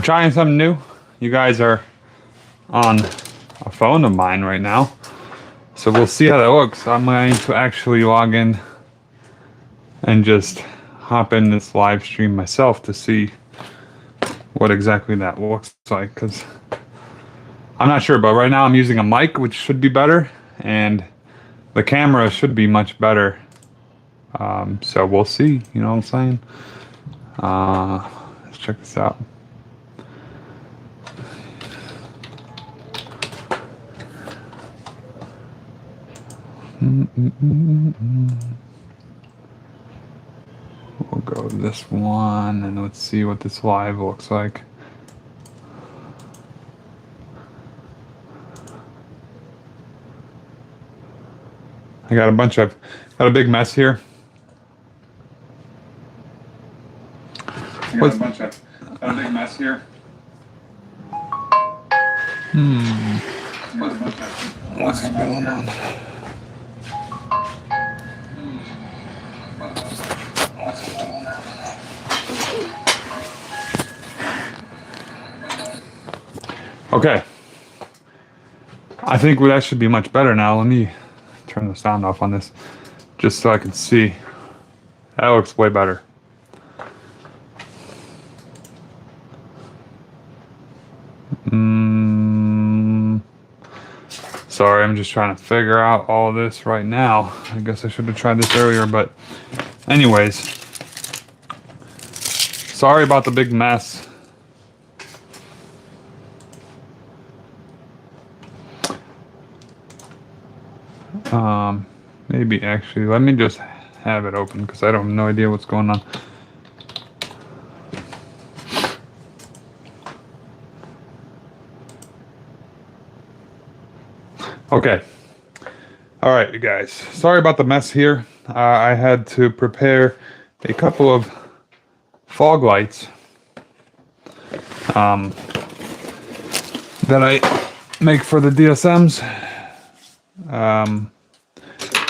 trying something new. You guys are on a phone of mine right now, so we'll see how that looks. I'm going to actually log in and just hop in this live stream myself to see what exactly that looks like, because I'm not sure, but right now I'm using a mic, which should be better, and the camera should be much better. So we'll see, you know what I'm saying? Let's check this out. We'll go to this one and let's see what this live looks like. I got a big mess here. Got a big mess here. What's going on? Okay. I think that should be much better now. Let me turn the sound off on this just so I can see. That looks way better. Sorry, I'm just trying to figure out all this right now. I guess I should have tried this earlier, but anyways. Sorry about the big mess. Maybe actually, let me just have it open because I don't have no idea what's going on. Okay. All right, you guys. Sorry about the mess here. I had to prepare a couple of fog lights that I make for the DSMs.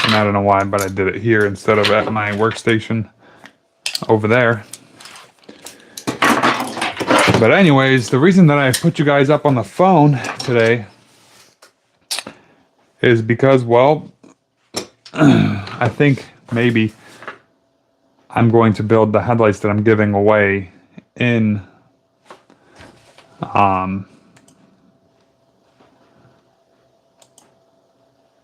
And I don't know why, but I did it here instead of at my workstation over there. But anyways, the reason that I put you guys up on the phone today is because, well, I think maybe I'm going to build the headlights that I'm giving away in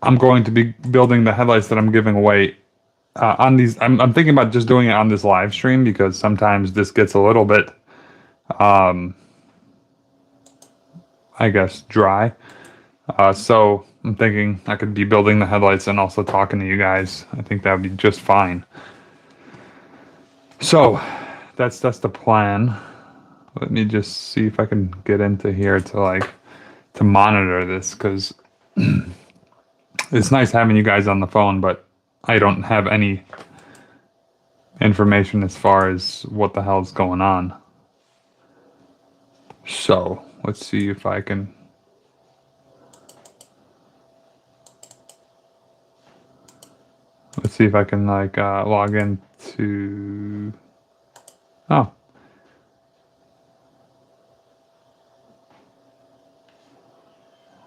I'm going to be building the headlights that I'm giving away on these. I'm thinking about just doing it on this live stream because sometimes this gets a little bit, I guess, dry. So I'm thinking I could be building the headlights and also talking to you guys. I think that would be just fine. So that's the plan. Let me just see if I can get into here to monitor this, because it's nice having you guys on the phone, but I don't have any information as far as what the hell's going on. So let's see if I can. Let's see if I can log into. Oh.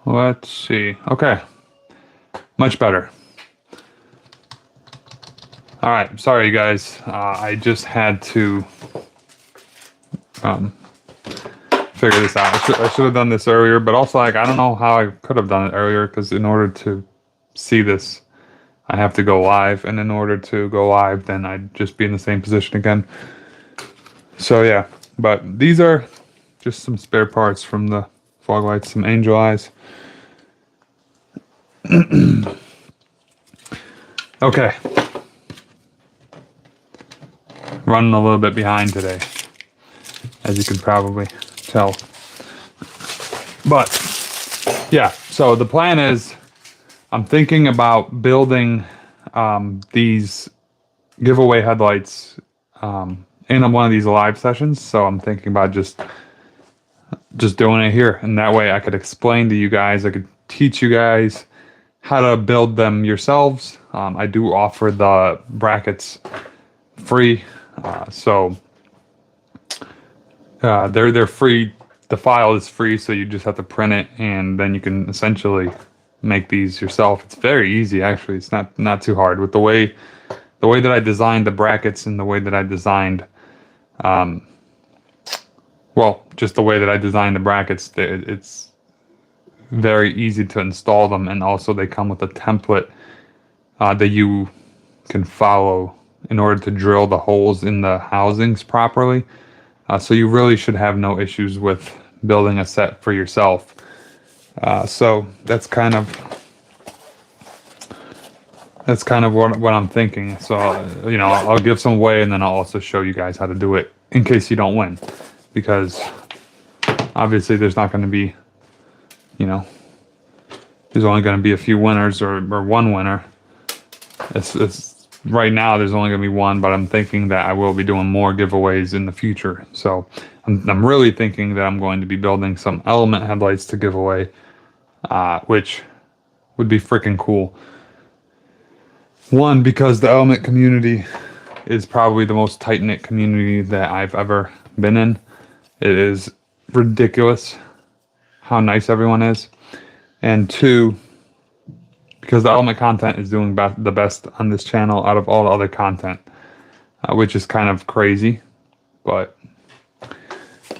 Let's see. Okay. Much better. All right. Sorry, guys. I just had to figure this out. I should have done this earlier, but also I don't know how I could have done it earlier, because in order to see this, I have to go live, and in order to go live, then I'd just be in the same position again. So yeah, but these are just some spare parts from the fog lights, some angel eyes. Okay. Running a little bit behind today, as you can probably tell. But yeah, so the plan is I'm thinking about building these giveaway headlights in one of these live sessions. So I'm thinking about just doing it here, and that way I could explain to you guys, I could teach you guys how to build them yourselves. I do offer the brackets free, so they're free the file is free, so you just have to print it, and then you can essentially make these yourself. It's very easy, actually. It's not too hard. With the way that I designed the brackets and the way that I designed, just the way that I designed the brackets, it's very easy to install them, and also they come with a template that you can follow in order to drill the holes in the housings properly. So you really should have no issues with building a set for yourself. So that's kind of what I'm thinking. So I'll give some away, and then I'll also show you guys how to do it in case you don't win, because obviously there's not going to be, there's only going to be a few winners or one winner. It's right now there's only going to be one, but I'm thinking that I will be doing more giveaways in the future. So I'm really thinking that I'm going to be building some element headlights to give away, which would be freaking cool. One, because the element community is probably the most tight-knit community that I've ever been in. It is ridiculous how nice everyone is. And two, because the element content is doing the best on this channel out of all the other content, which is kind of crazy. But,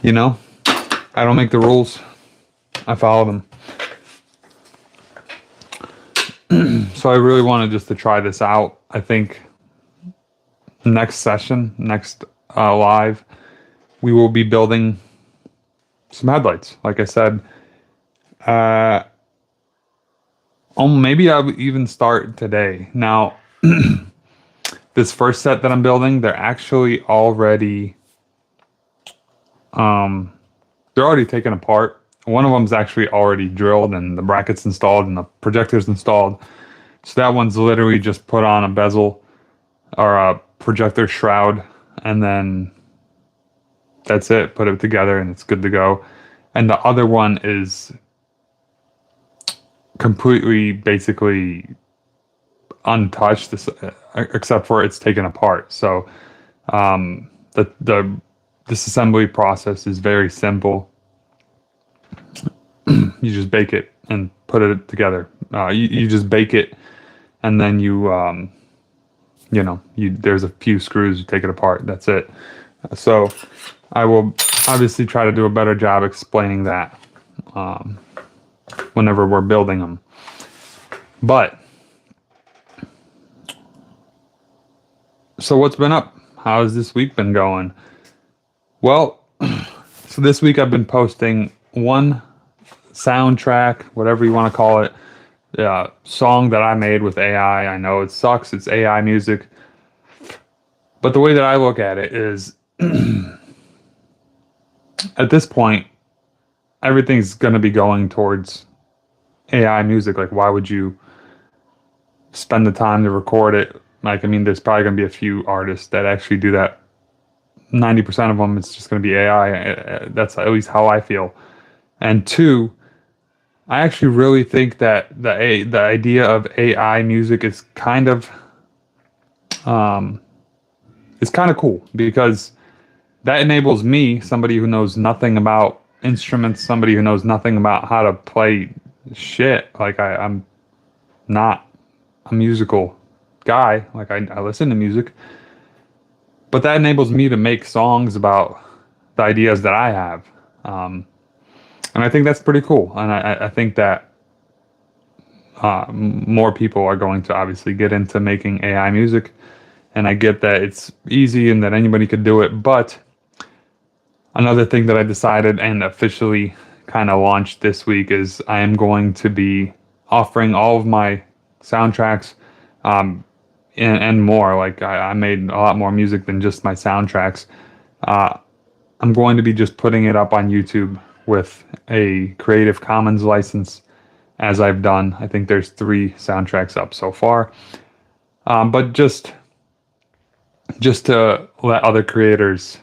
I don't make the rules. I follow them. So I really wanted just to try this out. I think next live, we will be building some headlights. Like I said, maybe I'll even start today. Now, this first set that I'm building, they're actually already, they're already taken apart. One of them's actually already drilled and the brackets installed and the projectors installed. So that one's literally just put on a bezel or a projector shroud, and then that's it. Put it together and it's good to go. And the other one is completely, basically untouched, except for it's taken apart. So the disassembly process is very simple. You just bake it and put it together. You just bake it, and then there's a few screws, you take it apart. That's it. So I will obviously try to do a better job explaining that whenever we're building them. But so what's been up? How has this week been going? Well, so this week I've been posting one soundtrack, whatever you want to call it, song that I made with AI. I know it sucks. It's AI music. But the way that I look at it is, at this point, everything's going to be going towards AI music. Like, why would you spend the time to record it? Like, I mean, there's probably going to be a few artists that actually do that. 90% of them, it's just going to be AI. That's at least how I feel. And two, I actually really think that the idea of AI music is kind of cool, because that enables me, somebody who knows nothing about instruments, somebody who knows nothing about how to play shit. Like I'm not a musical guy. Like I listen to music, but that enables me to make songs about the ideas that I have. And I think that's pretty cool. And I think that more people are going to obviously get into making AI music. And I get that it's easy and that anybody could do it. But another thing that I decided and officially kind of launched this week is I am going to be offering all of my soundtracks and more. Like I made a lot more music than just my soundtracks. I'm going to be just putting it up on YouTube with a Creative Commons license, as I've done. I think there's 3 soundtracks up so far. But just to let other creators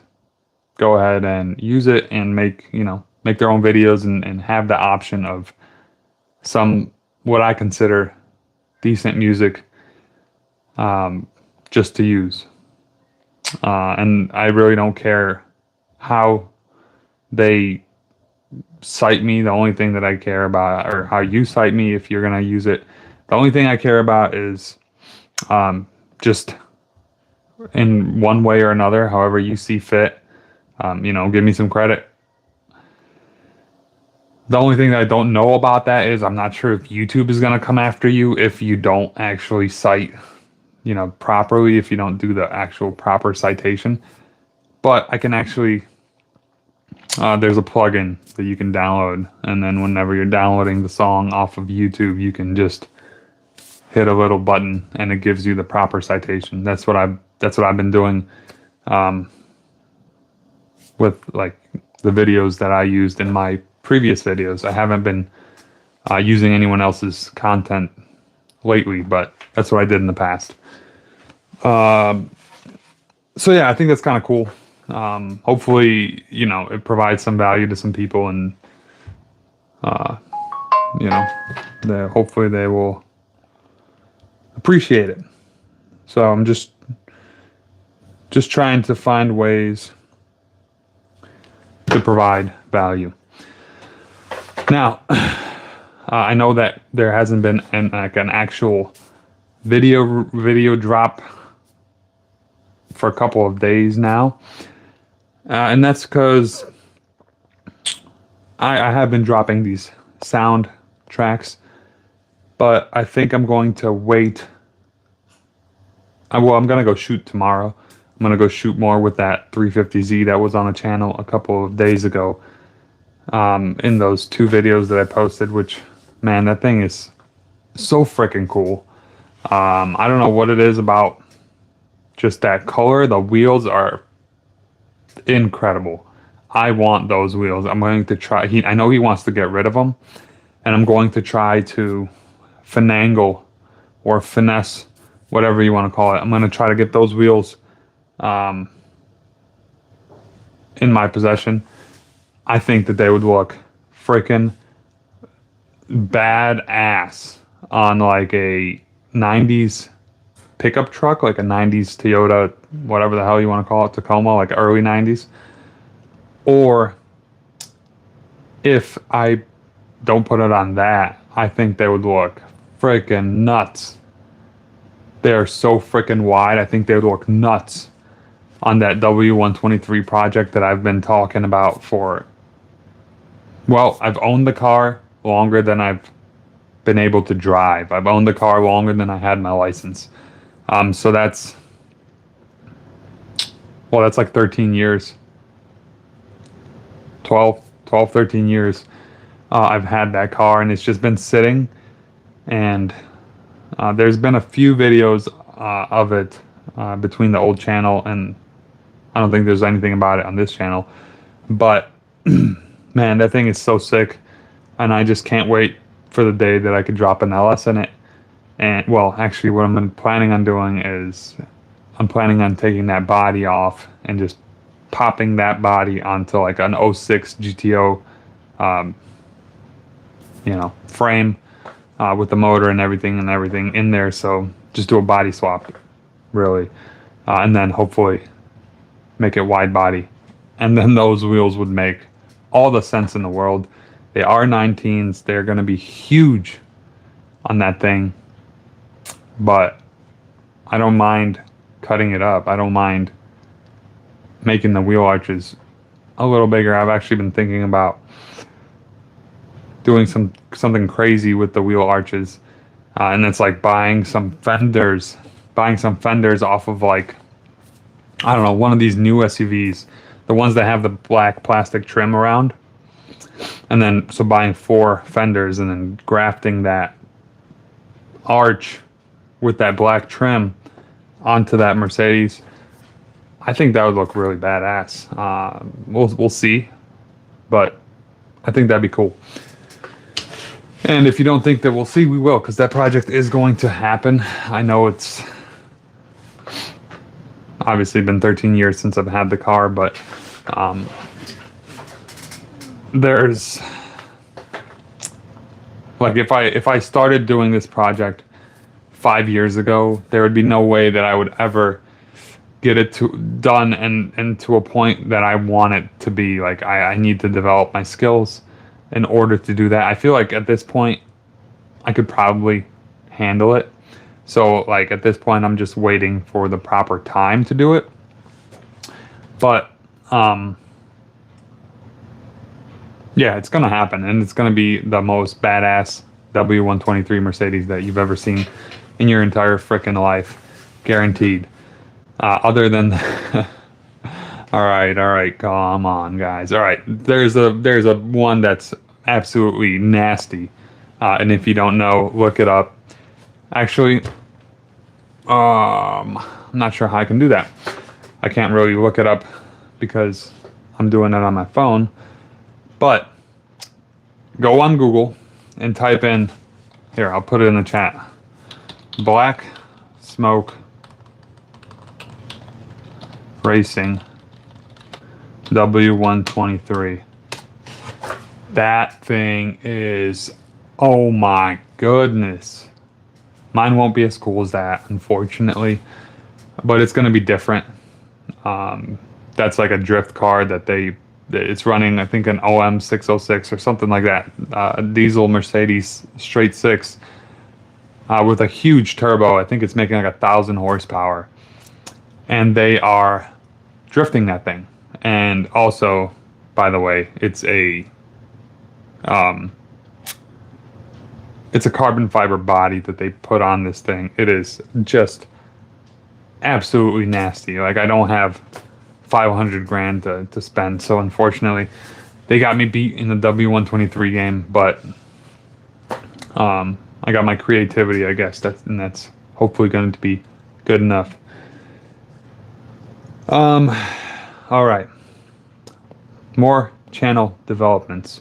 go ahead and use it and make their own videos and have the option of some, what I consider decent music, just to use. And I really don't care how they cite me. The only thing that I care about, or how you cite me if you're going to use it, the only thing I care about is just in one way or another, however you see fit, give me some credit. The only thing that I don't know about that is I'm not sure if YouTube is going to come after you if you don't actually cite, properly, if you don't do the actual proper citation. But I can actually, there's a plugin that you can download, and then whenever you're downloading the song off of YouTube, you can just hit a little button and it gives you the proper citation. That's what I've been doing with like the videos that I used in my previous videos. I haven't been using anyone else's content lately, but that's what I did in the past. So yeah, I think that's kind of cool. Hopefully, it provides some value to some people, and hopefully they will appreciate it. So I'm just trying to find ways to provide value. Now, I know that there hasn't been an actual video drop for a couple of days now, and that's because I have been dropping these sound tracks, but I think I'm going to wait. I'm going to go shoot tomorrow. I'm going to go shoot more with that 350Z that was on the channel a couple of days ago. In those 2 videos that I posted, which, man, that thing is so freaking cool. I don't know what it is about just that color. The wheels are incredible. I want those wheels. I'm going to try. I know he wants to get rid of them, and I'm going to try to finagle or finesse, whatever you want to call it. I'm going to try to get those wheels in my possession. I think that they would look freaking badass on like a 90s pickup truck, like a 90s Toyota, whatever the hell you want to call it, Tacoma, like early 90s. Or if I don't put it on that, I think they would look freaking nuts. They are so freaking wide. I think they would look nuts on that W123 project that I've been talking about for, well, I've owned the car longer than I've been able to drive. I've owned the car longer than I had my license. So that's like 13 years. 13 years I've had that car, and it's just been sitting. And there's been a few videos of it between the old channel, and I don't think there's anything about it on this channel. But man, that thing is so sick, and I just can't wait for the day that I could drop an LS in it. And well, actually, what I'm planning on doing is I'm planning on taking that body off and just popping that body onto like an 06 GTO, frame with the motor and everything in there. So just do a body swap, really, and then hopefully make it wide body, and then those wheels would make all the sense in the world. They are 19s. They're going to be huge on that thing, but I don't mind cutting it up. I don't mind making the wheel arches a little bigger. I've actually been thinking about doing something crazy with the wheel arches, and it's like buying some fenders off of, like, I don't know, one of these new SUVs, the ones that have the black plastic trim around. And then, so buying 4 fenders and then grafting that arch with that black trim onto that Mercedes. I think that would look really badass. We'll see, but I think that'd be cool. And if you don't think that we'll see, we will, because that project is going to happen. I know it's obviously been 13 years since I've had the car, but there's, like, if I started doing this project 5 years ago, there would be no way that I would ever get it done and to a point that I want it to be. Like, I need to develop my skills. in order to do that. I feel like at this point, I could probably handle it. So like at this point, I'm just waiting for the proper time to do it. But yeah, it's gonna happen, and it's gonna be the most badass W123 Mercedes that you've ever seen in your entire freaking life, guaranteed. Other than, all right, come on, guys. All right, there's a one that's absolutely nasty, and if you don't know, look it up. Actually, I'm not sure how I can do that. I can't really look it up because I'm doing it on my phone. But go on Google and type in, here, I'll put it in the chat, Black Smoke Racing W123. That thing is, oh my goodness. Mine won't be as cool as that, unfortunately, but it's going to be different. That's like a drift car that it's running, I think, an OM 606 or something like that. Diesel Mercedes straight six with a huge turbo. I think it's making like 1,000 horsepower. And they are drifting that thing. And also, by the way, it's a carbon fiber body that they put on this thing. It is just absolutely nasty. Like, I don't have 500 grand to spend, so unfortunately they got me beat in the W123 game, but I got my creativity, I guess. That's hopefully going to be good enough. All right, more channel developments.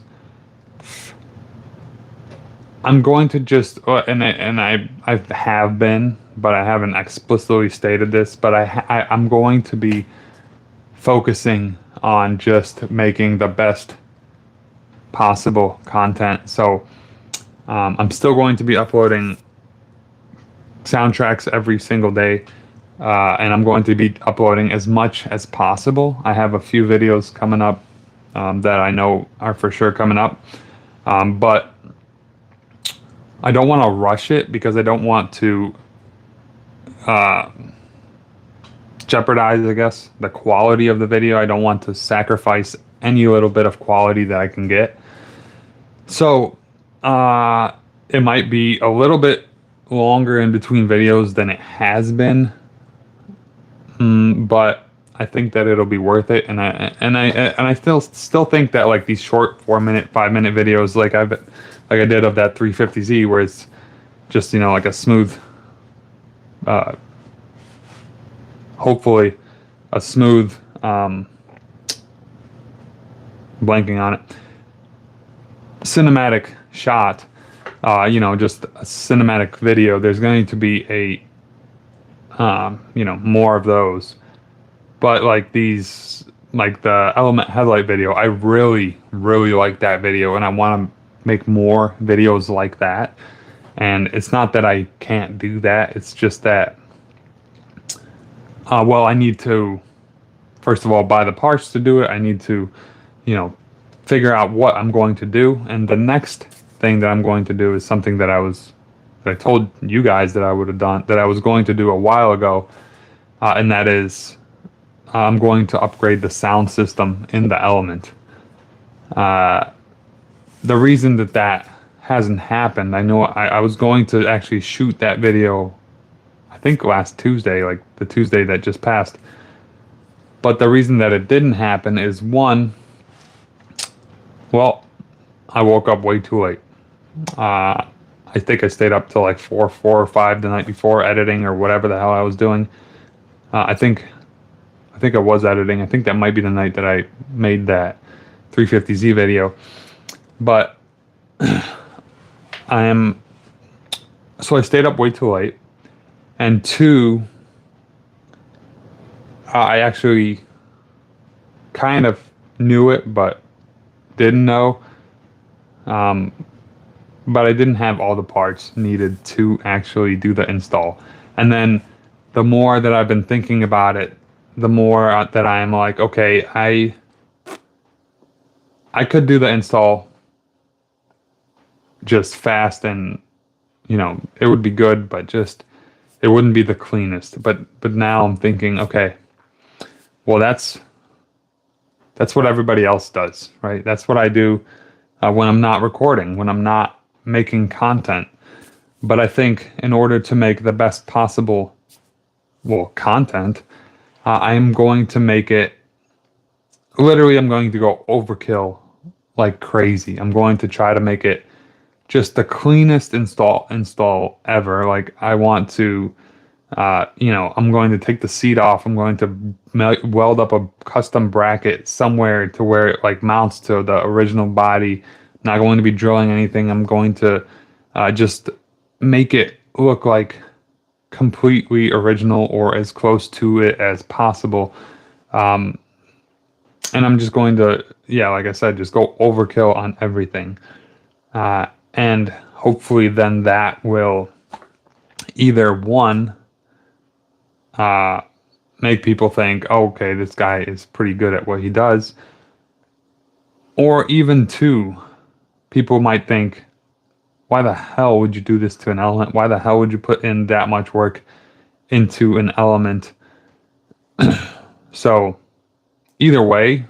I'm going to just, and I have been, but I haven't explicitly stated this, but I'm going to be focusing on just making the best possible content. So I'm still going to be uploading soundtracks every single day, and I'm going to be uploading as much as possible. I have a few videos coming up that I know are for sure coming up, but I don't want to rush it because I don't want to jeopardize, I guess, the quality of the video. I don't want to sacrifice any little bit of quality that I can get. So it might be a little bit longer in between videos than it has been, but I think that it'll be worth it. And I still think that like these short 4-minute, 5-minute videos, like I did of that 350Z, where it's just, like a smooth, hopefully a smooth, blanking on it, cinematic shot, just a cinematic video. There's going to be a, more of those. But like these, like the Element headlight video, I really, really like that video, and I want to make more videos like that. And it's not that I can't do that, it's just that I need to, first of all, buy the parts to do it. I need to, figure out what I'm going to do. And the next thing that I'm going to do is something that I told you guys that I would have done, that I was going to do a while ago, and that is I'm going to upgrade the sound system in the Element. The reason that hasn't happened, I know I was going to actually shoot that video, I think last Tuesday, like the Tuesday that just passed. But the reason that it didn't happen is, one, well, I woke up way too late. I think I stayed up till like 4 or 5 the night before editing or whatever the hell I was doing. I think I was editing. I think that might be the night that I made that 350Z video. But so I stayed up way too late. And 2, I actually kind of knew it, but didn't know. But I didn't have all the parts needed to actually do the install. And then the more that I've been thinking about it, the more that I'm like, okay, I could do the install just fast, and you know, it would be good, but just it wouldn't be the cleanest. But now I'm thinking, okay, well that's what everybody else does, right? That's what I do when I'm not recording, when I'm not making content. But I think in order to make the best possible, well, content, I'm going to make it, literally, I'm going to go overkill like crazy. I'm going to try to make it just the cleanest install ever. Like I want to, you know, I'm going to take the seat off. I'm going to weld up a custom bracket somewhere to where it like mounts to the original body. Not going to be drilling anything. I'm going to just make it look like completely original or as close to it as possible. And I'm just going to, yeah, like I said, just go overkill on everything. And hopefully then that will either one, make people think, oh, okay, this guy is pretty good at what he does. Or even two, people might think, why the hell would you do this to an element? Why the hell would you put in that much work into an element? So either way,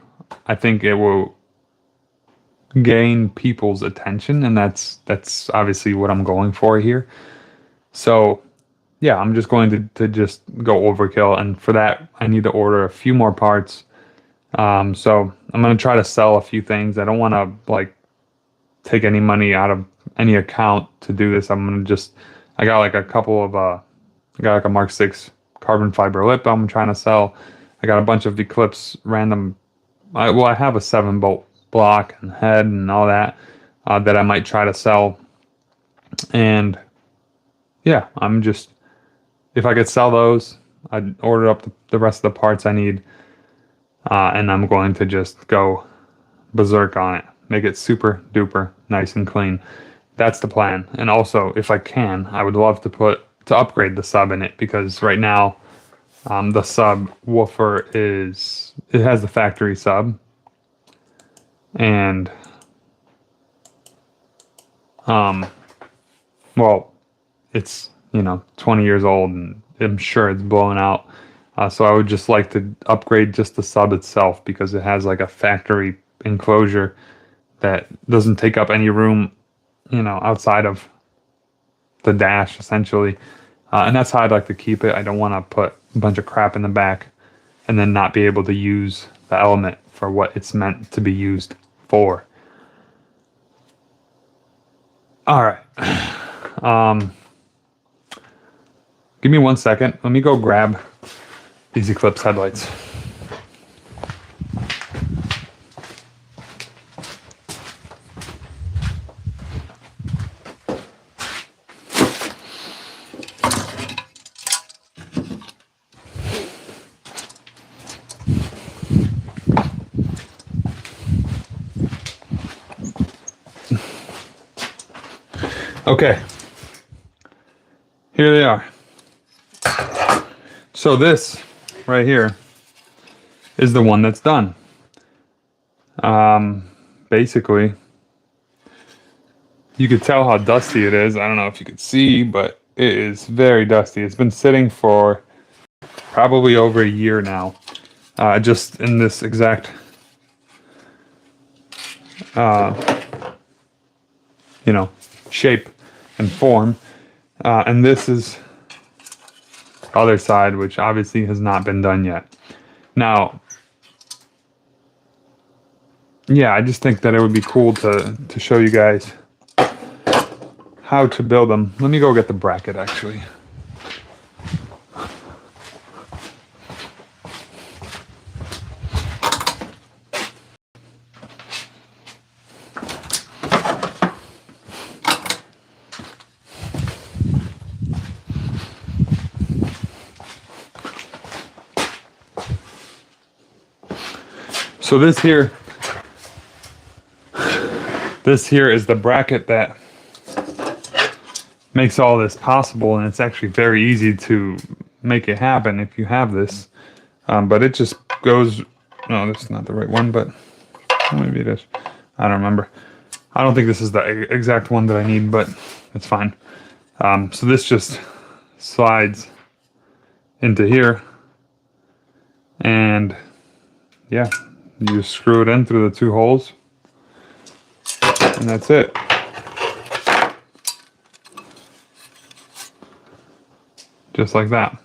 I think it will gain people's attention, and that's obviously what I'm going for here. So yeah, I'm just going to just go overkill, and for that I need to order a few more parts. So I'm going to try to sell a few things. I don't want to like take any money out of any account to do this. I'm going to just, I got like a couple of, I got like a Mark 6 carbon fiber lip I'm trying to sell. I got a bunch of Eclipse random, I have a 7-bolt block and head and all that, that I might try to sell. And yeah, I'm just, if I could sell those, I'd order up the rest of the parts I need. And I'm going to just go berserk on it. Make it super duper nice and clean. That's the plan. And also, if I can, I would love to upgrade the sub in it, because right now, the subwoofer it has the factory sub. And, well, it's, 20 years old, and I'm sure it's blowing out. So I would just like to upgrade just the sub itself, because it has like a factory enclosure that doesn't take up any room, outside of the dash, essentially. And that's how I'd like to keep it. I don't want to put a bunch of crap in the back and then not be able to use the element for what it's meant to be used for. All right. Give me 1 second. Let me go grab these Eclipse headlights. Okay, here they are. So this right here is the one that's done. Basically, you could tell how dusty it is. I don't know if you could see, but it is very dusty. It's been sitting for probably over a year now, just in this exact, shape and form. And this is the other side, which obviously has not been done yet. Now, yeah, I just think that it would be cool to show you guys how to build them. Let me go get the bracket, actually. So this here is the bracket that makes all this possible, and it's actually very easy to make it happen if you have this. But it just goes, no, this is not the right one, but maybe it is. I don't remember. I don't think this is the exact one that I need, but it's fine. So this just slides into here, and yeah, you just screw it in through the 2 holes, and that's it. Just like that.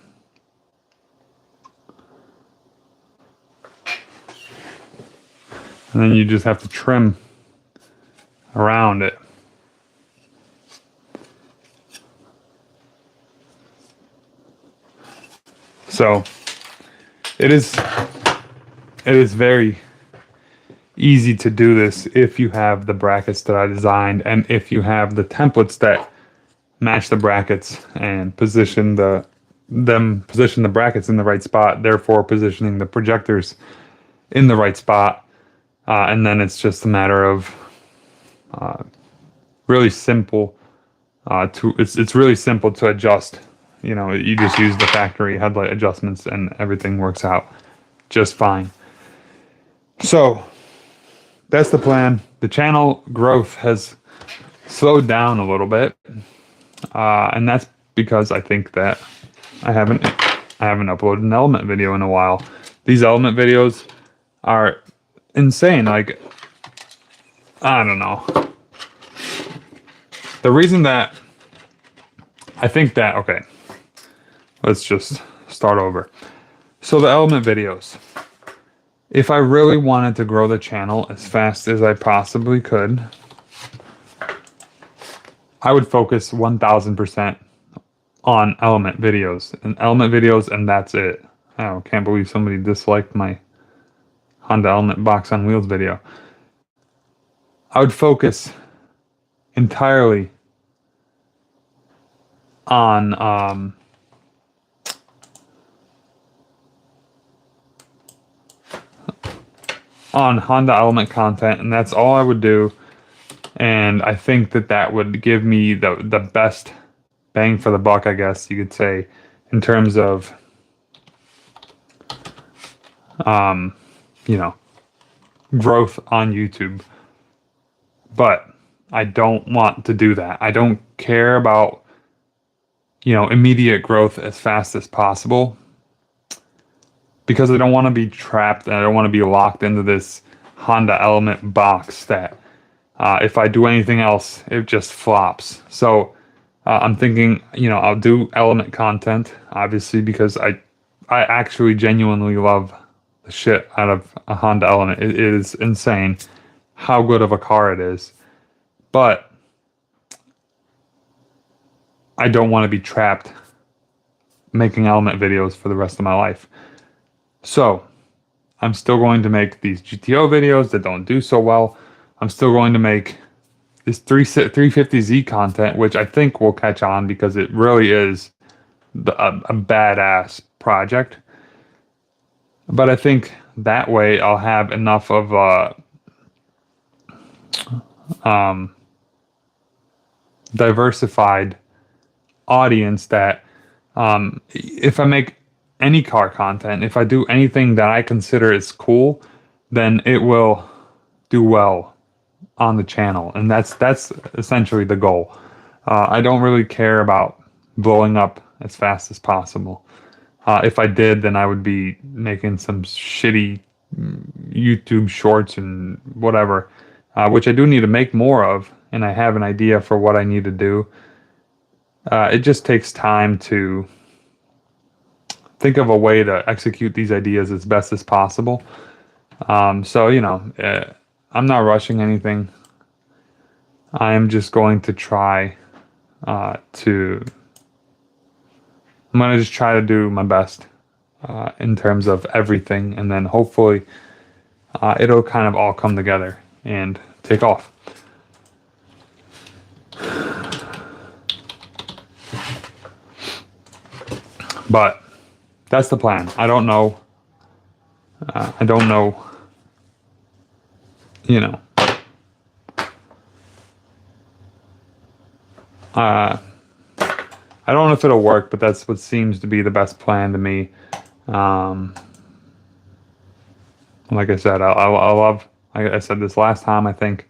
And then you just have to trim around it. So it is very easy to do this if you have the brackets that I designed, and if you have the templates that match the brackets and position the brackets in the right spot, therefore positioning the projectors in the right spot. And then it's just a matter of really simple it's really simple to adjust. You know, you just use the factory headlight adjustments and everything works out just fine. So that's the plan. The channel growth has slowed down a little bit, and that's because I think that I haven't uploaded an element video in a while. These element videos are insane. Like, I don't know. The reason that I think that, okay, let's just start over. So the element videos, if I really wanted to grow the channel as fast as I possibly could, I would focus 1000% on element videos, and that's it. I can't believe somebody disliked my Honda Element box on wheels video. I would focus entirely on Honda Element content, and that's all I would do. And I think that that would give me the best bang for the buck, I guess you could say, in terms of you know, growth on YouTube. But I don't want to do that. I don't care about, you know, immediate growth as fast as possible, because I don't want to be trapped and I don't want to be locked into this Honda Element box that if I do anything else, it just flops. So I'm thinking, you know, I'll do element content, obviously, because I actually genuinely love the shit out of a Honda Element. It is insane how good of a car it is. But I don't want to be trapped making element videos for the rest of my life. So I'm still going to make these GTO videos that don't do so well. I'm still going to make this 350Z content, which I think will catch on because it really is a badass project. But I think that way I'll have enough of a diversified audience that if I make any car content, if I do anything that I consider is cool, then it will do well on the channel, and that's essentially the goal. I don't really care about blowing up as fast as possible. If I did, then I would be making some shitty YouTube shorts and whatever, which I do need to make more of, and I have an idea for what I need to do. It just takes time to think of a way to execute these ideas as best as possible. So, you know, I'm not rushing anything. I am just going to try I'm going to just try to do my best in terms of everything, and then hopefully it'll kind of all come together and take off. But that's the plan. I don't know. You know. I don't know if it'll work, but that's what seems to be the best plan to me. Like I said, I love, like I said this last time, I think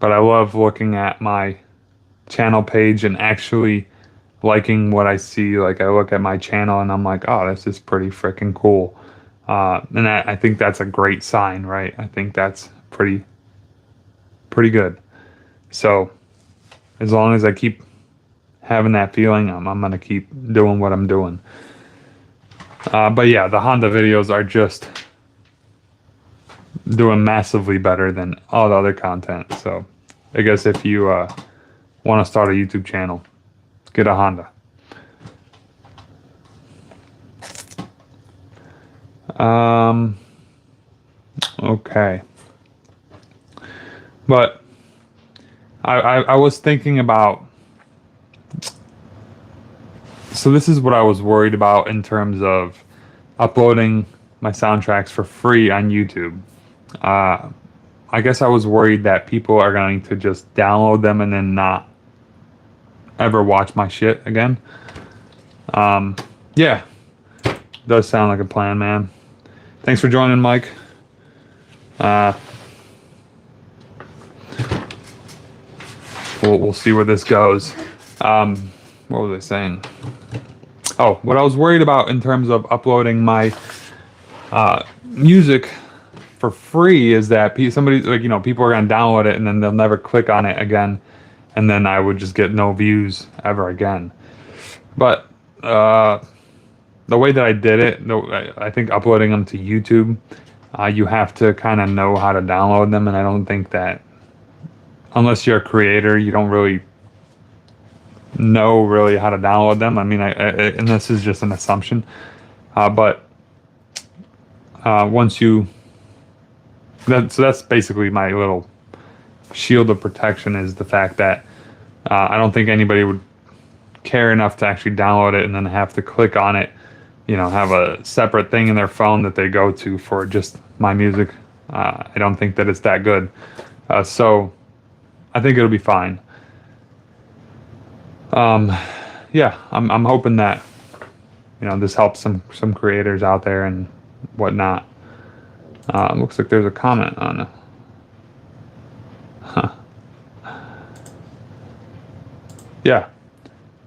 but I love looking at my channel page and actually liking what I see. Like I look at my channel and I'm like, oh, this is pretty freaking cool. And I think that's a great sign, right? I think that's pretty good. So as long as I keep having that feeling, I'm gonna keep doing what I'm doing. But yeah, the Honda videos are just doing massively better than all the other content. So I guess if you want to start a YouTube channel, get a Honda. Okay. But I was thinking about, so this is what I was worried about in terms of uploading my soundtracks for free on YouTube. I guess I was worried that people are going to just download them and then not ever watch my shit again. Yeah, does sound like a plan, man. Thanks for joining, Mike. We'll see where this goes. What was I saying? Oh, what I was worried about in terms of uploading my music for free is that somebody, like, people are gonna download it and then they'll never click on it again, and then I would just get no views ever again. But the way that I did it, I think uploading them to YouTube, you have to kind of know how to download them, and I don't think that unless you're a creator, you don't really know how to download them. I mean, and this is just an assumption, but once you, so that's basically my little shield of protection, is the fact that I don't think anybody would care enough to actually download it and then have to click on it, have a separate thing in their phone that they go to for just my music. I don't think that it's that good. So I think it'll be fine. Yeah, I'm hoping that, this helps some creators out there and whatnot. Looks like there's a comment on it. Huh. Yeah.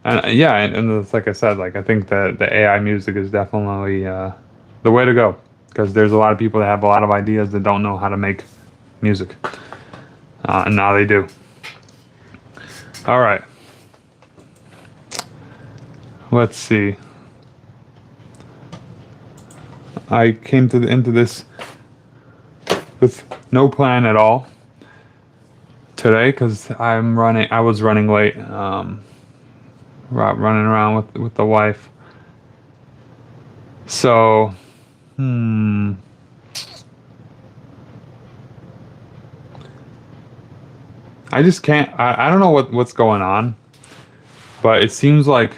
And yeah, and it's like I said, like I think that the AI music is definitely the way to go, because there's a lot of people that have a lot of ideas that don't know how to make music, and now they do. All right, let's see. I came into this with no plan at all today because I was running late. Running around with the wife. So, I just can't. I don't know what's going on, but it seems like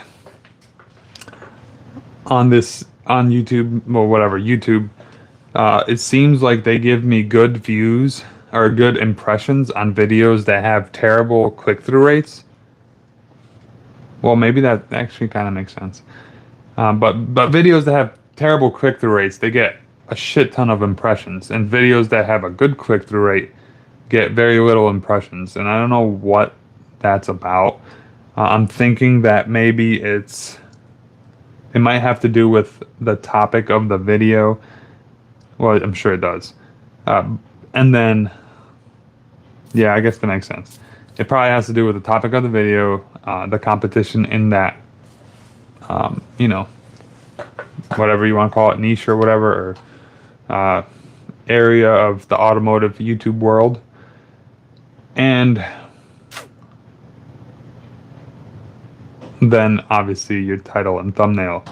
on YouTube, well, whatever YouTube, it seems like they give me good views or good impressions on videos that have terrible click-through rates. Well, maybe that actually kind of makes sense. But videos that have terrible click-through rates, they get a shit ton of impressions. And videos that have a good click-through rate get very little impressions. And I don't know what that's about. I'm thinking that maybe it might have to do with the topic of the video. Well, I'm sure it does. And then, yeah, I guess that makes sense. It probably has to do with the topic of the video, the competition in that, whatever you want to call it, niche or whatever, or area of the automotive YouTube world. And then obviously your title and thumbnail.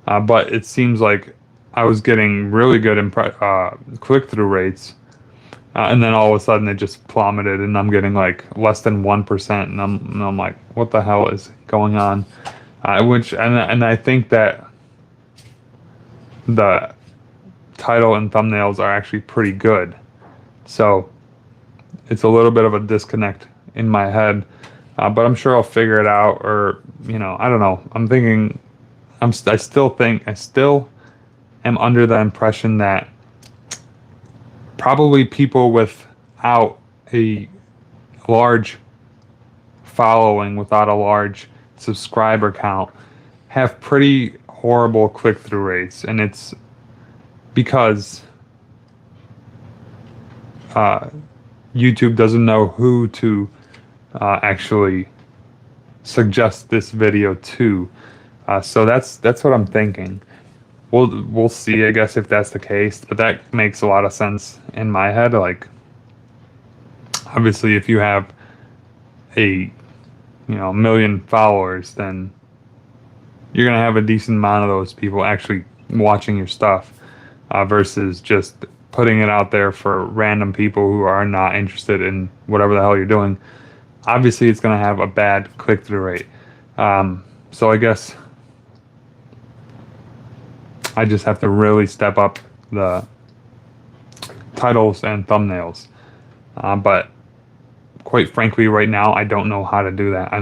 But it seems like I was getting really good click-through rates. And then all of a sudden it just plummeted, and I'm getting like less than 1%, and I'm like, what the hell is going on? And I think that the title and thumbnails are actually pretty good, so it's a little bit of a disconnect in my head, but I'm sure I'll figure it out, or I don't know. I'm thinking, I still am under the impression that probably people without a large following without a large subscriber count have pretty horrible click-through rates, and it's because YouTube doesn't know who to actually suggest this video to. So that's what I'm thinking. We'll see, I guess, if that's the case, but that makes a lot of sense in my head. Like, obviously, if you have a million followers, then you're gonna have a decent amount of those people actually watching your stuff, versus just putting it out there for random people who are not interested in whatever the hell you're doing. Obviously, it's gonna have a bad click-through rate. So I guess I just have to really step up the titles and thumbnails. But quite frankly, right now, I don't know how to do that.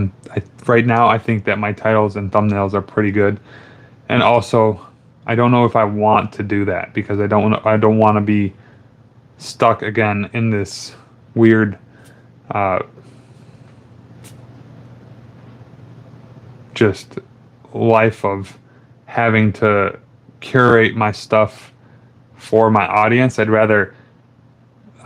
Right now, I think that my titles and thumbnails are pretty good. And also, I don't know if I want to do that, because I don't want to be stuck again in this weird just life of having to curate my stuff for my audience. I'd rather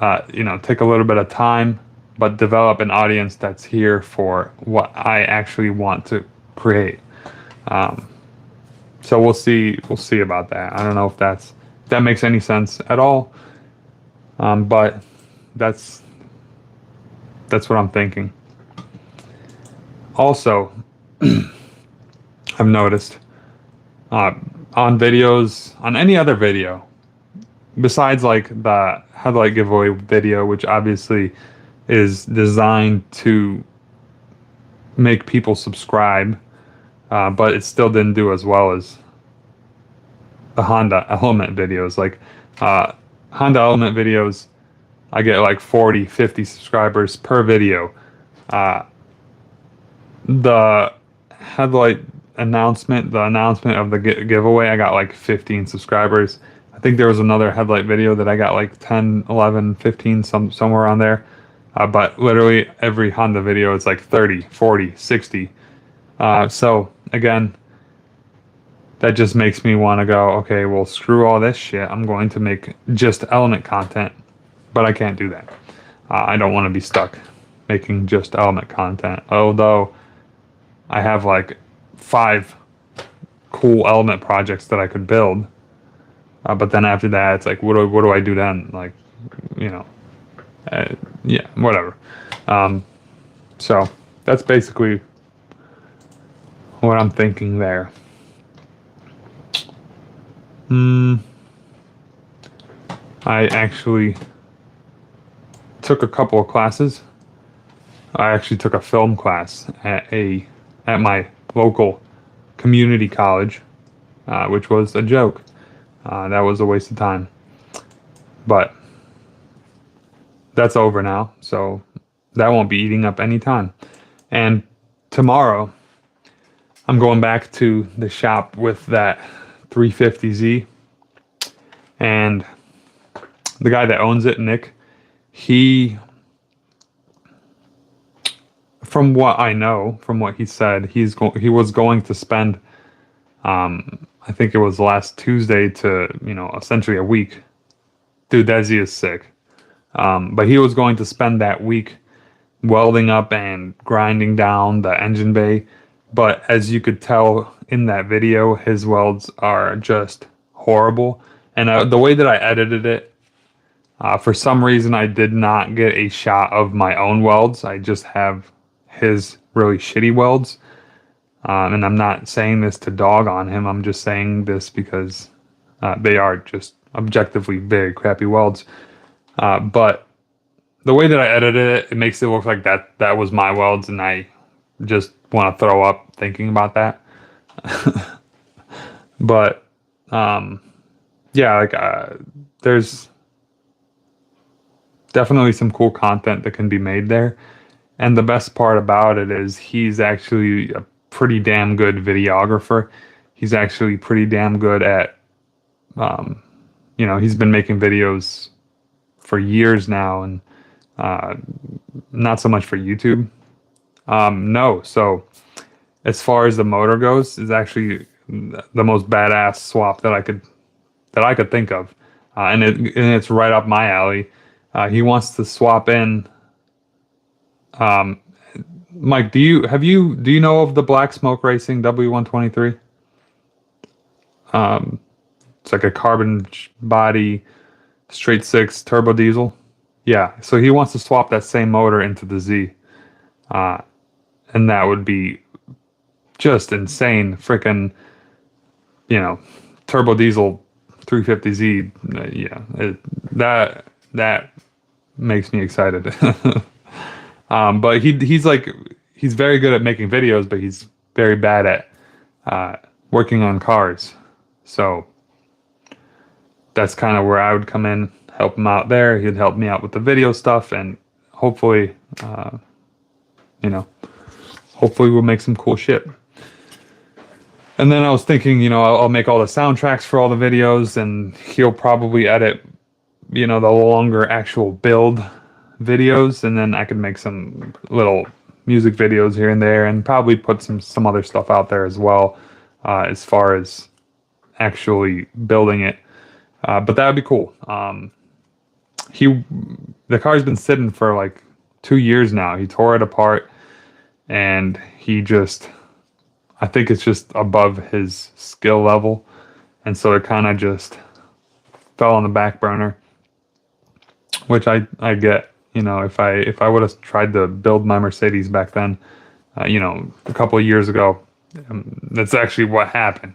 take a little bit of time, but develop an audience that's here for what I actually want to create. So we'll see about that. I don't know if that makes any sense at all, but that's what I'm thinking. Also, I've noticed on videos, on any other video, besides like the headlight giveaway video, which obviously is designed to make people subscribe, but it still didn't do as well as the Honda Element videos. Like Honda Element videos, I get like 40, 50 subscribers per video. The headlight announcement, the announcement of the giveaway, I got like 15 subscribers. I think there was another headlight video that I got like 10, 11, 15, somewhere on there. But literally every Honda video is like 30, 40, 60. So again, that just makes me want to go, okay, well, screw all this shit. I'm going to make just Element content, but I can't do that. I don't want to be stuck making just Element content. Although I have like 5 cool Element projects that I could build. But then after that, it's like, what do I do then? Like, yeah, whatever. So that's basically what I'm thinking there. I actually took a couple of classes. I actually took a film class at my local community college, which was a joke. That was a waste of time. But that's over now, so that won't be eating up any time. And tomorrow, I'm going back to the shop with that 350Z. And the guy that owns it, Nick, he, from what I know, from what he said, he was going to spend, I think it was last Tuesday to, essentially a week. Dude, Desi is sick. But he was going to spend that week welding up and grinding down the engine bay. But as you could tell in that video, his welds are just horrible. And the way that I edited it, for some reason, I did not get a shot of my own welds. I just have his really shitty welds. And I'm not saying this to dog on him. I'm just saying this because they are just objectively very crappy welds. But the way that I edited it, it makes it look like that was my welds, and I just want to throw up thinking about that. But yeah, there's definitely some cool content that can be made there. And the best part about it is he's actually a pretty damn good videographer. He's actually pretty damn good at, he's been making videos for years now, and Not so much for YouTube. No. So as far as the motor goes, is actually the most badass swap that I could think of, and it's right up my alley. He wants to swap in. Mike, do you know of the Black Smoke Racing W123? It's like a carbon body, straight six turbo diesel. Yeah, so he wants to swap that same motor into the Z, and that would be just insane. Freaking, turbo diesel 350Z. That makes me excited. But he's very good at making videos, but he's very bad at working on cars. So that's kind of where I would come in, help him out there. He'd help me out with the video stuff, and hopefully, hopefully we'll make some cool shit. And then I was thinking, I'll make all the soundtracks for all the videos, and he'll probably edit, the longer actual build videos, and then I could make some little music videos here and there, and probably put some other stuff out there as well, as far as actually building it. But that would be cool. The car's been sitting for like 2 years now. He tore it apart, and I think it's just above his skill level, and so it kind of just fell on the back burner, which I get. If I would have tried to build my Mercedes back then, a couple of years ago, that's actually what happened.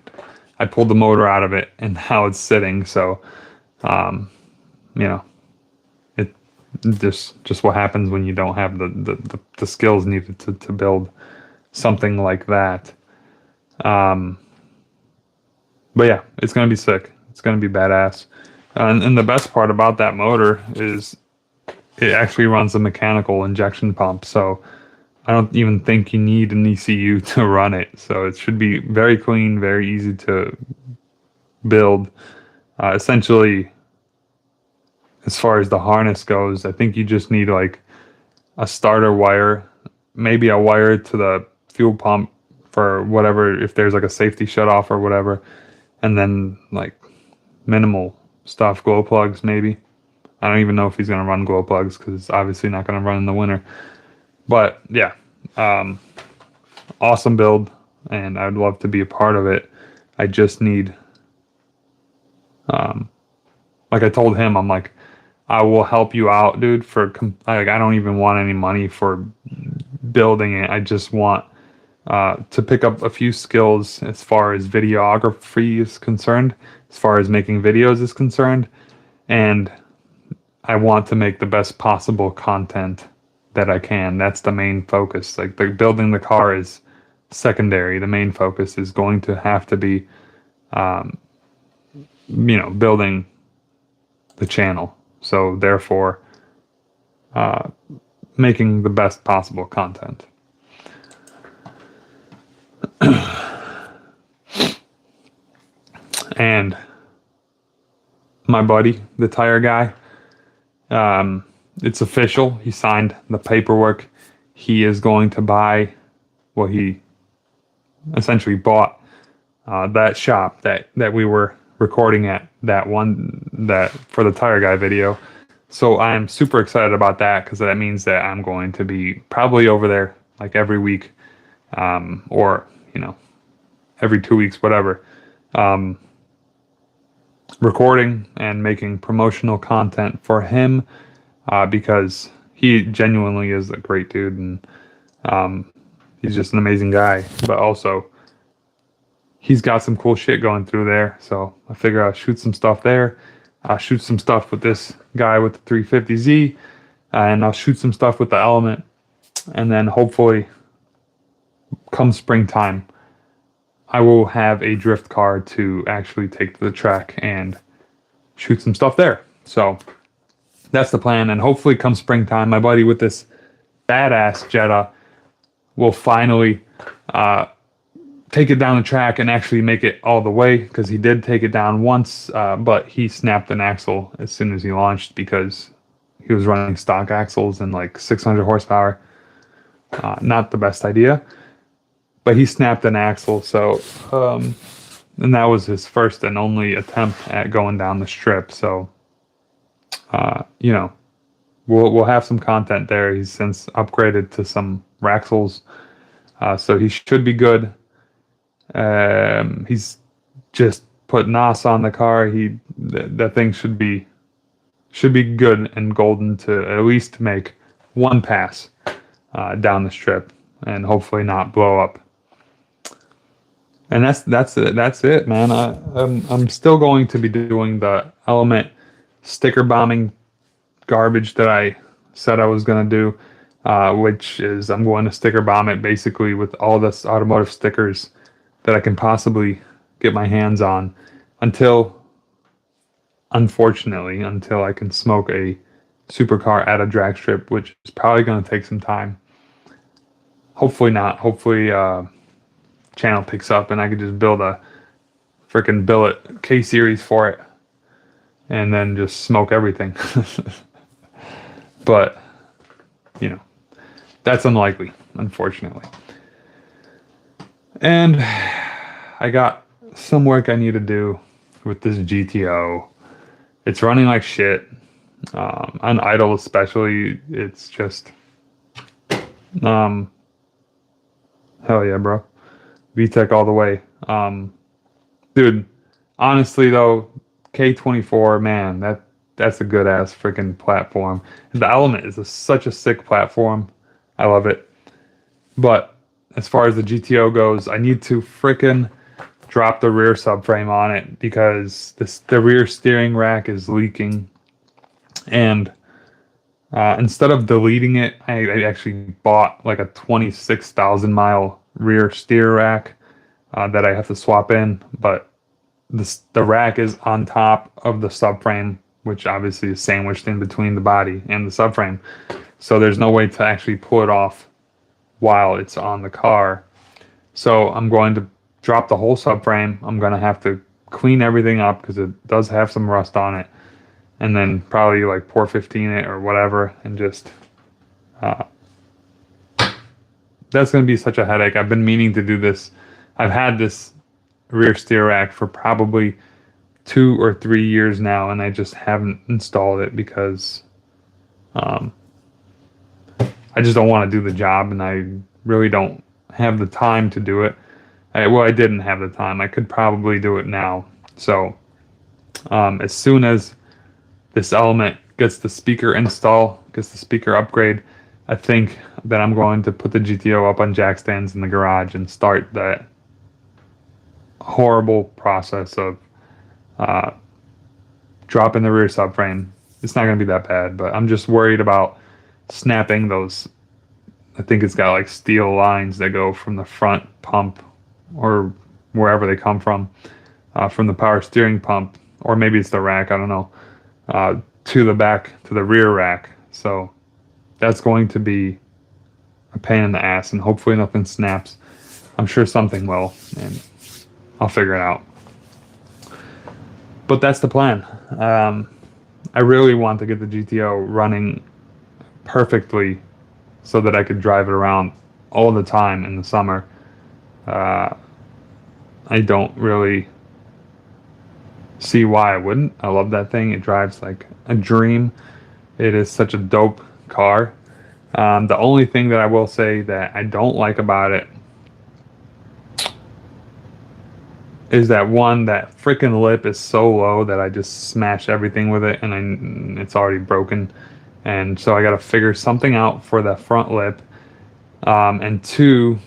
I pulled the motor out of it, and now it's sitting. So, it just what happens when you don't have the skills needed to build something like that. But yeah, it's gonna be sick. It's gonna be badass. And the best part about that motor is it actually runs a mechanical injection pump. So I don't even think you need an ECU to run it. So it should be very clean, very easy to build. Essentially, as far as the harness goes, I think you just need like a starter wire, maybe a wire to the fuel pump for whatever, if there's like a safety shut off or whatever, and then like minimal stuff, glow plugs maybe. I don't even know if he's going to run glow plugs because it's obviously not going to run in the winter. But yeah, awesome build, and I'd love to be a part of it. I just need, like I told him, I'm like, I will help you out, dude. I don't even want any money for building it. I just want to pick up a few skills as far as videography is concerned, as far as making videos is concerned, and I want to make the best possible content that I can. That's the main focus. Like building the car is secondary. The main focus is going to have to be, building the channel. So therefore, making the best possible content. And my buddy, the tire guy, it's official. He signed the paperwork. He is going to buy, well, he essentially bought that shop that we were recording at, that for the tire guy video. So I'm super excited about that, because that means that I'm going to be probably over there like every week, or every 2 weeks, whatever, recording and making promotional content for him, because he genuinely is a great dude, and he's just an amazing guy. But also, he's got some cool shit going through there, so I figure I'll shoot some stuff there. I'll shoot some stuff with this guy with the 350Z, and I'll shoot some stuff with the Element, and then hopefully, come springtime, I will have a drift car to actually take to the track and shoot some stuff there. So that's the plan, and hopefully come springtime, my buddy with this badass Jetta will finally take it down the track and actually make it all the way, because he did take it down once, but he snapped an axle as soon as he launched, because he was running stock axles and like 600 horsepower. Not the best idea, but he snapped an axle. So, and that was his first and only attempt at going down the strip. So, you know, we'll have some content there. He's since upgraded to some Raxels, so he should be good. He's just put NOS on the car. That thing should be good and golden to at least make one pass down the strip and hopefully not blow up. And that's it, man. I'm still going to be doing the Element sticker bombing garbage that I said I was going to do, which is I'm going to sticker bomb it basically with all this automotive stickers that I can possibly get my hands on unfortunately, until I can smoke a supercar at a drag strip, which is probably going to take some time. Hopefully not. Hopefully channel picks up and I could just build a freaking billet K-series for it and then just smoke everything. But, you know, that's unlikely, unfortunately. And I got some work I need to do with this GTO. It's running like shit. On idle especially, it's just... hell yeah, bro. VTEC all the way. Dude, honestly though, K24, man, that's a good ass freaking platform. The Element is such a sick platform. I love it. But as far as the GTO goes, I need to freaking drop the rear subframe on it because the rear steering rack is leaking. And instead of deleting it, I actually bought like a 26,000 mile rear steer rack that I have to swap in. But the rack is on top of the subframe, which obviously is sandwiched in between the body and the subframe. So there's no way to actually pull it off while it's on the car. So I'm going to drop the whole subframe. I'm going to have to clean everything up because it does have some rust on it. And then probably like pour 15 it or whatever and just... that's going to be such a headache. I've been meaning to do this. I've had this rear steer rack for probably 2 or 3 years now, and I just haven't installed it because I just don't want to do the job, and I really don't have the time to do it. I didn't have the time. I could probably do it now. So as soon as this Element gets the speaker install, gets the speaker upgrade, I think that I'm going to put the GTO up on jack stands in the garage and start that horrible process of dropping the rear subframe. It's not going to be that bad, but I'm just worried about snapping those. I think it's got like steel lines that go from the front pump or wherever they come from the power steering pump, or maybe it's the rack, I don't know, to the back, to the rear rack. So that's going to be a pain in the ass, and hopefully nothing snaps. I'm sure something will, and I'll figure it out. But that's the plan. I really want to get the GTO running perfectly so that I could drive it around all the time in the summer. I don't really see why I wouldn't. I love that thing. It drives like a dream. It is such a dope car. The only thing that I will say that I don't like about it is that freaking lip is so low that I just smash everything with it, and it's already broken. And so I got to figure something out for the front lip. And 2,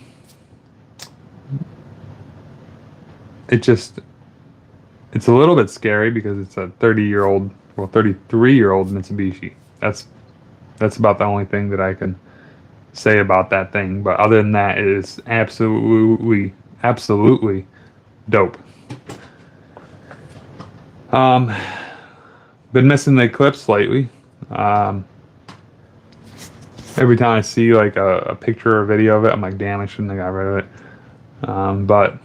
it's a little bit scary because it's a 33-year-old Mitsubishi. That's about the only thing that I can say about that thing. But other than that, it is absolutely dope. Been missing the Eclipse lately. Every time I see like a picture or video of it, I'm like, damn, I shouldn't have got rid of it. But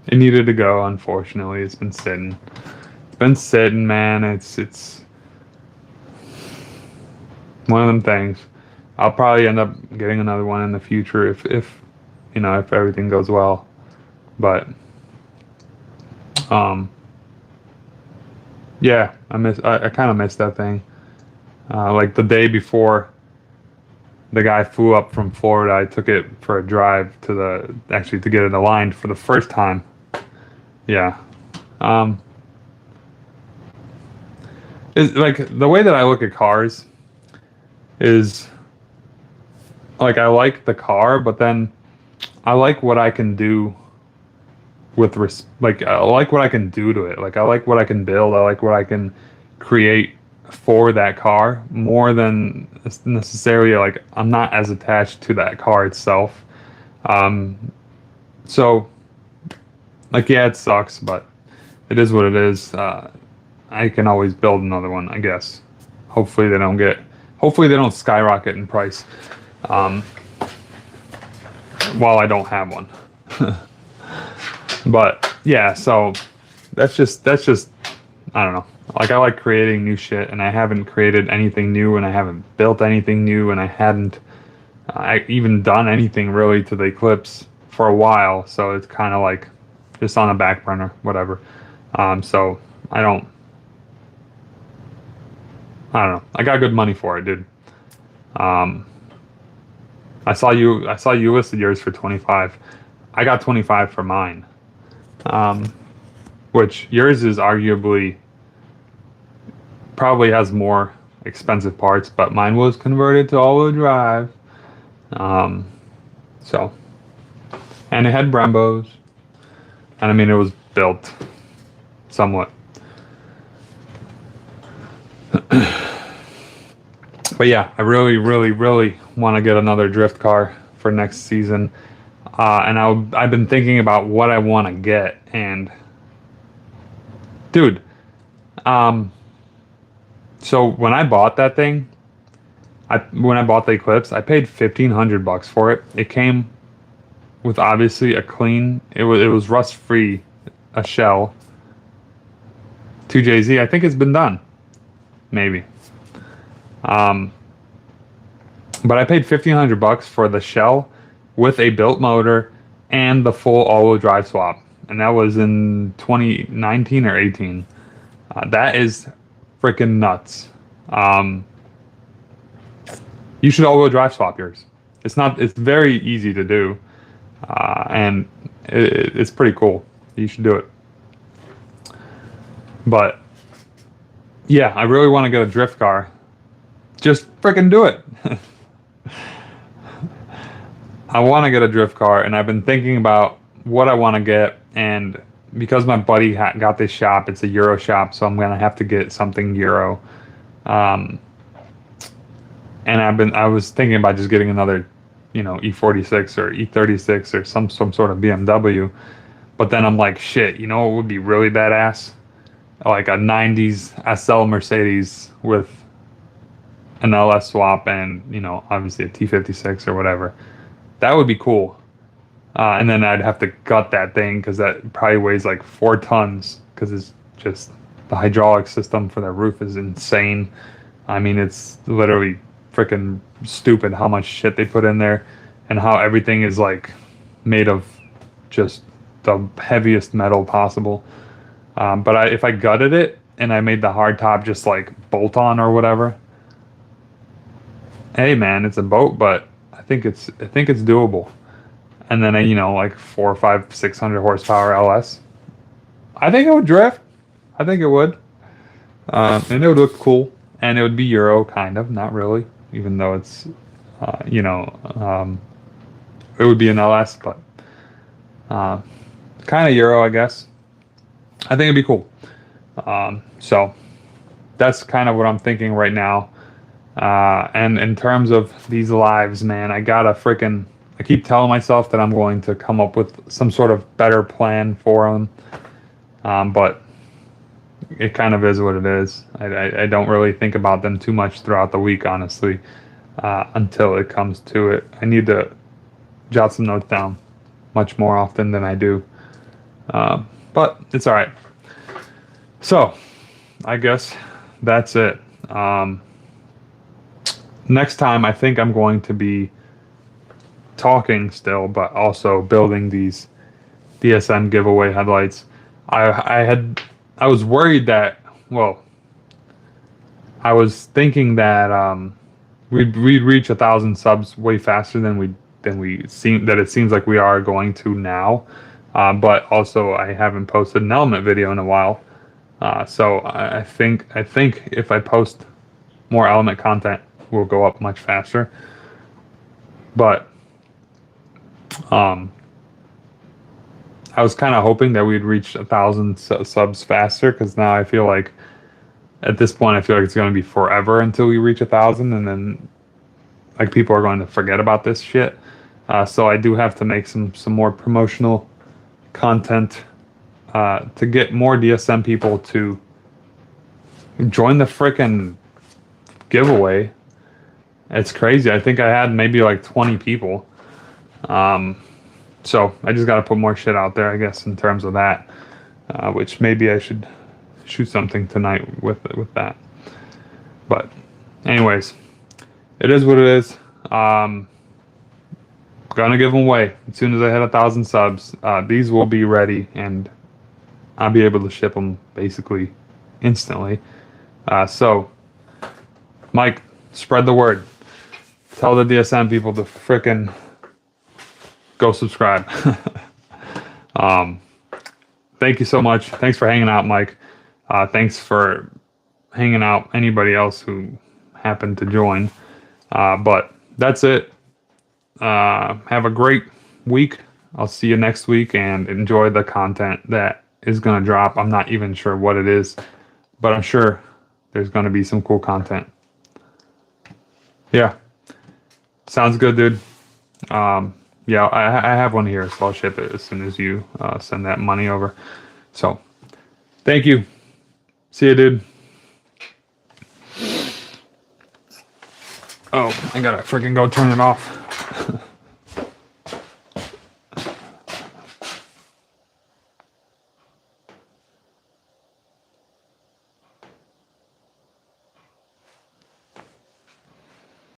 it needed to go, unfortunately. It's been sitting, man. It's one of them things. I'll probably end up getting another one in the future if you know, if everything goes well. But yeah, I kind of miss that thing. Like the day before the guy flew up from Florida, I took it for a drive to get it aligned for the first time. Yeah. Is like the way that I look at cars is like I like the car, but then I like what I can do like I like what I can do to it. Like I like what I can build. I like what I can create for that car more than necessarily like I'm not as attached to that car itself. So like yeah, it sucks, but it is what it is. I can always build another one, I guess. Hopefully they don't skyrocket in price. While I don't have one. But yeah, so that's just I don't know. Like I like creating new shit, and I haven't created anything new, and I haven't built anything new, and I hadn't even done anything really to the Eclipse for a while. So it's kind of like just on a back burner, whatever. So I don't know. I got good money for it, dude. I saw you listed yours for 25. I got 25 for mine. Which yours is arguably probably has more expensive parts, but mine was converted to all-wheel drive. So, and it had Brembos, and I mean it was built somewhat. But yeah, I really, really, really want to get another drift car for next season. And I've been thinking about what I want to get. And, dude, so when I bought that thing, when I bought the Eclipse, I paid $1,500 for it. It came with obviously a clean, it was rust free, a shell. 2JZ, I think it's been done. Maybe. But I paid $1,500 for the shell with a built motor and the full all-wheel drive swap, and that was in 2019 or 18. That is freaking nuts. You should all-wheel drive swap yours. It's very easy to do, and it's pretty cool. You should do it. But yeah, I really want to get a drift car. Just freaking do it. I want to get a drift car, and I've been thinking about what I want to get, and because my buddy got this shop, it's a Euro shop, so I'm going to have to get something Euro. And I was thinking about just getting another, you know, E46 or E36 or some sort of BMW, but then I'm like, shit, you know what would be really badass? Like a 90s SL Mercedes with an LS swap and, you know, obviously a T56 or whatever. That would be cool. And then I'd have to gut that thing because that probably weighs like 4 tons because it's just the hydraulic system for the roof is insane. I mean, it's literally freaking stupid how much shit they put in there and how everything is like made of just the heaviest metal possible. But if I gutted it and I made the hard top just like bolt on or whatever, hey man, it's a boat, but I think it's doable. And then you know, like 400, 500, 600 horsepower LS. I think it would drift. I think it would, and it would look cool. And it would be Euro, kind of, not really, even though it's, you know, it would be an LS, but kind of Euro, I guess. I think it'd be cool. So that's kind of what I'm thinking right now. And in terms of these lives, man, I keep telling myself that I'm going to come up with some sort of better plan for them. But it kind of is what it is. I don't really think about them too much throughout the week, honestly, until it comes to it. I need to jot some notes down much more often than I do. But it's all right. So I guess that's it. next time I think I'm going to be talking still, but also building these DSM giveaway headlights. I was worried that, well, I was thinking that we'd reach 1,000 subs way faster than it seems like we are going to now. But also I haven't posted an element video in a while. So I think if I post more element content, we'll go up much faster. But I was kind of hoping that we'd reach 1,000 subs faster, because now I feel like at this point I feel like it's going to be forever until we reach 1,000, and then like people are going to forget about this shit. So I do have to make some more promotional content to get more DSM people to join the frickin' giveaway. It's crazy. I think I had maybe like 20 people. So I just got to put more shit out there, I guess, in terms of that, which maybe I should shoot something tonight with that. But anyways, it is what it is. Gonna give them away as soon as I hit 1,000 subs. These will be ready, and I'll be able to ship them basically instantly. So, Mike, spread the word. Tell the DSM people to frickin' go subscribe. Thank you so much. Thanks for hanging out, Mike. Thanks for hanging out anybody else who happened to join. But that's it. Have a great week. I'll see you next week, and enjoy the content that is going to drop. I'm not even sure what it is, but I'm sure there's going to be some cool content. Yeah. Sounds good, dude. Yeah, I have one here, so I'll ship it as soon as you send that money over. So, thank you. See you, dude. Oh, I gotta freaking go turn it off.